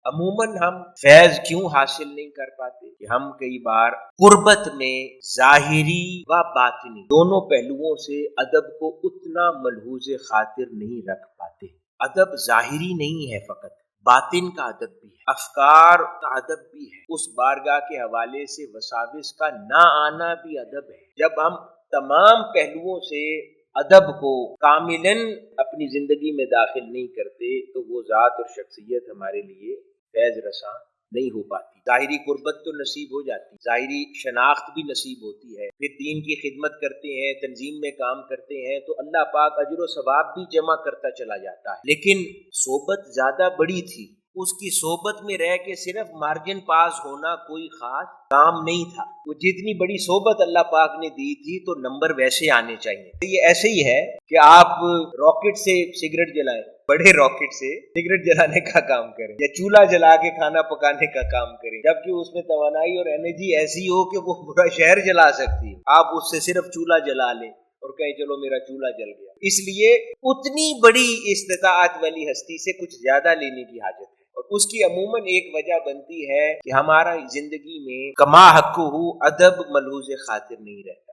عموماً ہم فیض کیوں حاصل نہیں کر پاتے کہ ہم کئی بار قربت میں ظاہری و باطنی دونوں پہلوؤں سے ادب کو اتنا ملحوظ خاطر نہیں رکھ پاتے۔ ادب ظاہری نہیں ہے فقط، باطن کا ادب بھی ہے، افکار کا ادب بھی ہے، اس بارگاہ کے حوالے سے وساوس کا نہ آنا بھی ادب ہے۔ جب ہم تمام پہلوؤں سے ادب کو کاملاً اپنی زندگی میں داخل نہیں کرتے تو وہ ذات اور شخصیت ہمارے لیے فیض رساں نہیں ہو پاتی۔ ظاہری قربت تو نصیب ہو جاتی، ظاہری شناخت بھی نصیب ہوتی ہے، پھر دین کی خدمت کرتے ہیں، تنظیم میں کام کرتے ہیں تو اللہ پاک اجر و ثواب بھی جمع کرتا چلا جاتا ہے۔ لیکن صحبت زیادہ بڑی تھی، اس کی صحبت میں رہ کے صرف مارجن پاس ہونا کوئی خاص کام نہیں تھا۔ وہ جتنی بڑی صحبت اللہ پاک نے دی تھی تو نمبر ویسے آنے چاہیے۔ یہ ایسے ہی ہے کہ آپ راکٹ سے سگریٹ جلائیں، بڑے راکٹ سے سگریٹ جلانے کا کام کریں یا چولہا جلا کے کھانا پکانے کا کام کریں، جبکہ اس میں توانائی اور انرجی ایسی ہو کہ وہ پورا شہر جلا سکتی ہے۔ آپ اس سے صرف چولہا جلا لیں اور کہیں چلو میرا چولہا جل گیا۔ اس لیے اتنی بڑی استطاعت والی ہستی سے کچھ زیادہ لینے کی حاجت ہے، اور اس کی عموماً ایک وجہ بنتی ہے کہ ہمارا زندگی میں کما حق ہو ادب ملحوظ خاطر نہیں رہتا۔